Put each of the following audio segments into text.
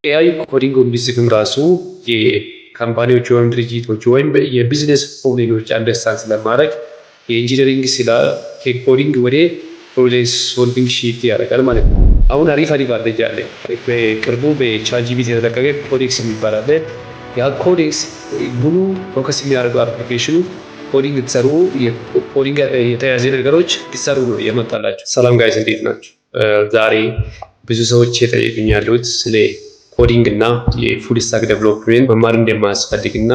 ኤአይ ኮዲንጉን ቢጽፍም ራሱ የካምፓኒዎች ወይም ድርጅቶች ወይም የቢዝነስ ፕሮብሌሞች አንደርስታንድ ስለማድረግ የኢንጂነሪንግ ስላ ከኮዲንግ ወደ ፕሮብሌም ሶልቪንግ ሺፍት ያደርጋል ማለት ነው። አሁን አሪፍ አድርጌ አለ። በቅርቡ በቻትጂፒቲ የተለቀቀ ኮዴክስ የሚባል አለ። ያ ኮዴክስ ሙሉ ፎከስ የሚያደርገው አፕሊኬሽኑ ኮዲንግ ትሰሩ ኮዲንግ የተያዘ ነገሮች ሊሰሩ ነው የመጣላቸው። ሰላም ጋይስ እንዴት ናቸው? ዛሬ ብዙ ሰዎች የጠየቁኝ ያሉት ስለ ኮዲንግ እና የፉል ስታክ ዴቨሎፕመንት መማር እንደማያስፈልግ እና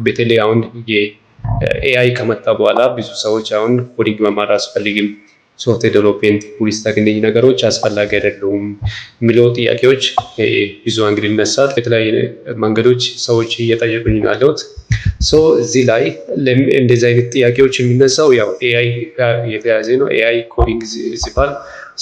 በተለይ አሁን የኤአይ ከመጣ በኋላ ብዙ ሰዎች አሁን ኮዲንግ መማር አያስፈልግም፣ ሶፍትዌር ዴቨሎፕመንት፣ ፉል ስታክ እነዚህ ነገሮች አስፈላጊ አይደሉም የሚለው ጥያቄዎች ብዙ አንግል ይነሳል። በተለያየ መንገዶች ሰዎች እየጠየቁኝ ያሉት እዚህ ላይ እንደዚህ አይነት ጥያቄዎች የሚነሳው ያው ኤአይ የተያዘ ነው። ኤአይ ኮዲንግ ሲባል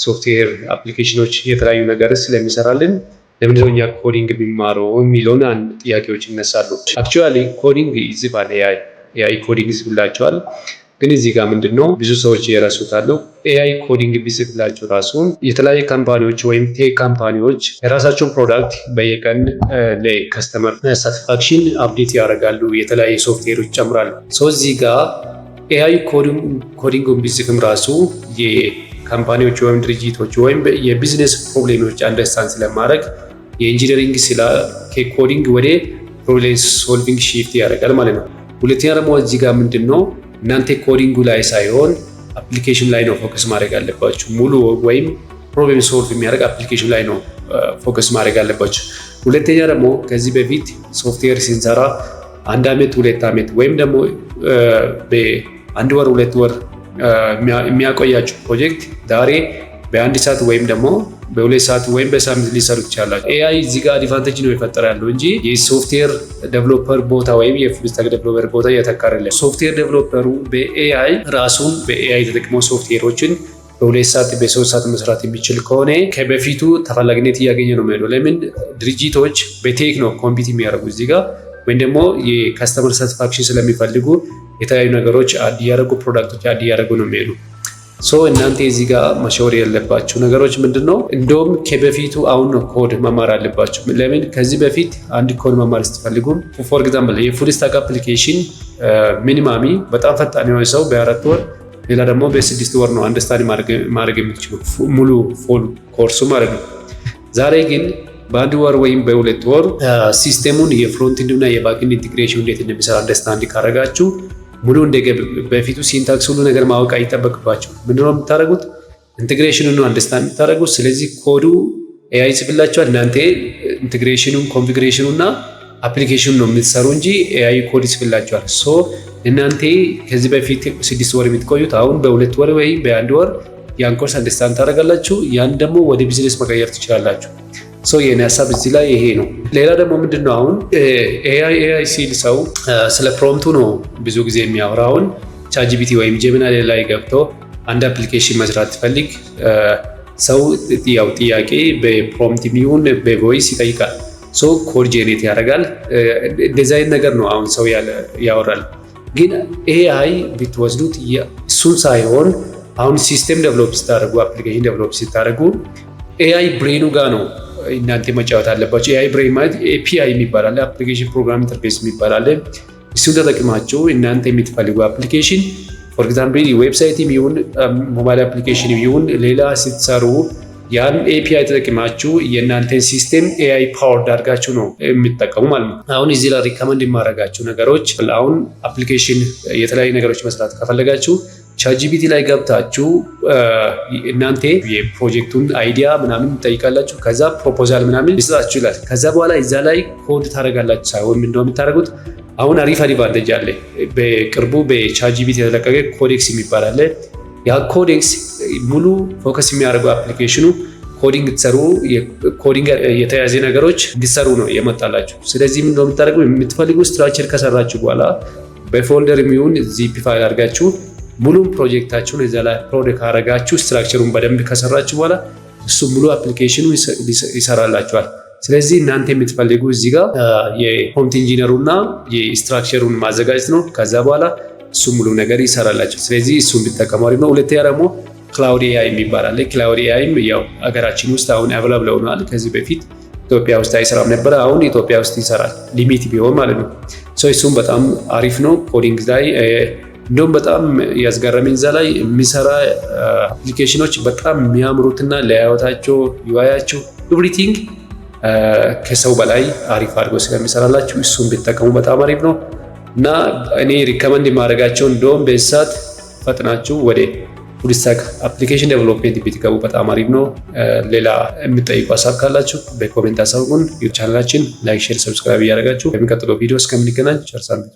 ሶፍትዌር አፕሊኬሽኖች የተለያዩ ነገር ስለሚሰራልን ለምንድነው እኛ ኮዲንግ የሚማረው የሚለውን አንድ ጥያቄዎች ይነሳሉ። አክቹዋሊ ኮዲንግ ይጽፋል ኤአይ ኮዲንግ ይጽፍላቸዋል። ግን እዚህ ጋር ምንድነው ብዙ ሰዎች የረሱታሉ። ኤአይ ኮዲንግ ቢጽፍላቸው ራሱ የተለያዩ ካምፓኒዎች ወይም ቴክ ካምፓኒዎች የራሳቸውን ፕሮዳክት በየቀን ለከስተመር ሳቲስፋክሽን አፕዴት ያደርጋሉ፣ የተለያዩ ሶፍትዌሮች ይጨምራሉ። እዚህ ጋር ኤአይ ኮዲንጉን ቢጽፍም ራሱ የካምፓኒዎች ወይም ድርጅቶች ወይም የቢዝነስ ፕሮብሌሞች አንደርስታንድ ስለማድረግ የኢንጂነሪንግ ስላ ከኮዲንግ ወደ ፕሮብሌም ሶልቪንግ ሺፍት ያደርጋል ማለት ነው። ሁለተኛ ደግሞ እዚህ ጋር ምንድነው እናንተ ኮዲንጉ ላይ ሳይሆን አፕሊኬሽን ላይ ነው ፎከስ ማድረግ አለባችሁ። ሙሉ ወይም ፕሮብሌም ሶልቭ የሚያደርግ አፕሊኬሽን ላይ ነው ፎከስ ማድረግ አለባችሁ። ሁለተኛ ደግሞ ከዚህ በፊት ሶፍትዌር ሲንሰራ 1 ዓመት 2 ዓመት ወይም ደግሞ በ1 ወር 2 ወር የሚያቆያችሁ ፕሮጀክት ዛሬ በ1 ሰዓት ወይም ደግሞ በ2 ሰዓት ወይም በሳምንት ሊሰሩ ይችላል። ኤአይ እዚህ ጋር አድቫንቴጅ ነው የፈጠረ ያለው እንጂ የሶፍትዌር ዴቨሎፐር ቦታ ወይም የፉል ስታክ ዴቨሎፐር ቦታ እየተካረለ። ሶፍትዌር ዴቨሎፐሩ በኤአይ ራሱን በኤአይ ተጠቅሞ ሶፍትዌሮችን በ2 ሰዓት በ3 ሰዓት መስራት የሚችል ከሆነ ከበፊቱ ተፈላጊነት እያገኘ ነው የሚሄደው። ለምን ድርጅቶች በቴክ ነው ኮምፒት የሚያደርጉ እዚህ ጋር ወይም ደግሞ የካስተመር ሳቲስፋክሽን ስለሚፈልጉ የተለያዩ ነገሮች አድ ያደረጉ ፕሮዳክቶች አድ ያደረጉ ነው የሚሄዱ። እናንተ እዚህ ጋር መሸወር ያለባችሁ ነገሮች ምንድነው? እንደውም ከበፊቱ አሁን ነው ኮድ መማር አለባችሁ። ለምን ከዚህ በፊት አንድ ኮድ መማር ስትፈልጉ ፎር ኤግዛምፕል የፉል ስታክ አፕሊኬሽን ሚኒማሚ በጣም ፈጣን የሆነ ሰው በ4 ወር ሌላ ደግሞ በ6 ወር ነው አንደርስታንድ ማድረግ የምትችሉ ሙሉ ፉል ኮርሱ ማለት ነው። ዛሬ ግን በ1 ወር ወይም በ2 ወር ሲስተሙን የፍሮንት ኤንድ እና የባክኤንድ ኢንቴግሬሽን እንዴት እንደሚሰራ አንደርስታንድ ካረጋችሁ ሙሉ በፊቱ ሲንታክስ ሁሉ ነገር ማወቅ አይጠበቅባቸው። ምንድነው የምታደርጉት? ኢንቴግሬሽኑን ነው አንደርስታንድ የምታደርጉት። ስለዚህ ኮዱ ኤአይ ይጽፍላችኋል፣ እናንተ ኢንቴግሬሽኑን ኮንፊግሬሽኑን እና አፕሊኬሽኑን ነው የምትሰሩ እንጂ ኤአይ ኮድ ይጽፍላችኋል። እናንተ ከዚህ በፊት 6 ወር የምትቆዩት አሁን በ2 ወር ወይም በ1 ወር ያን ኮርስ አንደርስታንድ ታደርጋላችሁ። ያን ደግሞ ወደ ቢዝነስ መቀየር ትችላላችሁ። የኔ ሀሳብ እዚህ ላይ ይሄ ነው። ሌላ ደግሞ ምንድነው አሁን ኤአይ ሲል ሰው ስለ ፕሮምፕቱ ነው ብዙ ጊዜ የሚያወራውን። ቻትጂፒቲ ወይም ጀሚናይ ላይ ገብቶ አንድ አፕሊኬሽን መስራት ትፈልግ ሰው ያው ጥያቄ በፕሮምፕት የሚሆን በቮይስ ይጠይቃል። ኮድ ጄኔሬት ያደርጋል። ዲዛይን ነገር ነው አሁን ሰው ያወራል። ግን ኤአይ ብትወስዱት እሱን ሳይሆን አሁን ሲስተም ዴቨሎፕ ስታደርጉ አፕሊኬሽን ዴቨሎፕ ስታደርጉ ኤአይ ብሬኑ ጋር ነው እናንተ መጫወት አለባቸው። ኤአይ ብሬን ማለት ኤፒአይ የሚባል አለ፣ አፕሊኬሽን ፕሮግራም ኢንተርፌስ የሚባል አለ። እሱን ተጠቅማችሁ እናንተ የምትፈልጉ አፕሊኬሽን ፎር ኤግዛምፕል ዌብሳይት ይሁን ሞባይል አፕሊኬሽን ይሁን ሌላ ስትሰሩ ያን ኤፒአይ ተጠቅማችሁ የእናንተን ሲስተም ኤአይ ፓወርድ አድርጋችሁ ነው የምትጠቀሙ ማለት ነው። አሁን እዚህ ላይ ሪከመንድ የማደርጋችሁ ነገሮች አሁን አፕሊኬሽን የተለያዩ ነገሮች መስራት ከፈለጋችሁ ቻትጂፒቲ ላይ ገብታችሁ እናንተ የፕሮጀክቱን አይዲያ ምናምን ትጠይቃላችሁ። ከዛ ፕሮፖዛል ምናምን ሊሰጣችሁ ይላል። ከዛ በኋላ እዛ ላይ ኮድ ታደርጋላችሁ። ሳይሆን ምንድነው የምታደርጉት? አሁን አሪፍ አድቫንቴጅ አለ። በቅርቡ በቻትጂፒቲ የተለቀቀ ኮዴክስ የሚባል አለ። ያ ኮዴክስ ሙሉ ፎከስ የሚያደርገው አፕሊኬሽኑ ኮዲንግ ትሰሩ ኮዲንግ የተያዘ ነገሮች እንዲሰሩ ነው የመጣላችሁ። ስለዚህ ምንድነው የምታደርጉት? የምትፈልጉ ስትራክቸር ከሰራችሁ በኋላ በፎልደር የሚሆን ዚፕ ፋይል አድርጋችሁ ሙሉ ፕሮጀክታችሁን እዛ ላይ አፕሎድ ካረጋችሁ ስትራክቸሩን በደንብ ከሰራችሁ በኋላ እሱ ሙሉ አፕሊኬሽኑ ይሰራላችኋል። ስለዚህ እናንተ የምትፈልጉ እዚህ ጋር የፕሮምፕት ኢንጂነሩና የስትራክቸሩን ማዘጋጀት ነው። ከዛ በኋላ እሱ ሙሉ ነገር ይሰራላችሁ። ስለዚህ እሱ እንድትጠቀሙ ነው። ሁለተኛ ደግሞ ክላውድ ኤአይ የሚባል አለ። ክላውድ ኤአይም ያው አገራችን ውስጥ አሁን አቬለብል ሆኗል። ከዚህ በፊት ኢትዮጵያ ውስጥ አይሰራም ነበረ። አሁን ኢትዮጵያ ውስጥ ይሰራል፣ ሊሚት ቢሆን ማለት ነው። እሱም በጣም አሪፍ ነው። ኮዲንግ ላይ እንደውም በጣም ያስገረመኝ እዛ ላይ የሚሰራ አፕሊኬሽኖች በጣም የሚያምሩትና ለያወታቸው ዩአያቸው ኤቭሪቲንግ ከሰው በላይ አሪፍ አድርጎ ስለሚሰራላችሁ እሱን ቢጠቀሙ በጣም አሪፍ ነው እና እኔ ሪከመንድ የማደርጋቸው እንደውም በሰዓት ፈጥናችሁ ወደ ፉል ስታክ አፕሊኬሽን ዴቨሎፕመንት ብትገቡ በጣም አሪፍ ነው። ሌላ የምትጠይቁ ሀሳብ ካላችሁ በኮሜንት አሳውቁን። ቻናላችን ላይክ፣ ሼር፣ ሰብስክራይብ እያደረጋችሁ በሚቀጥለው ቪዲዮ እስከምንገናኝ ቸር ሰንብቱ።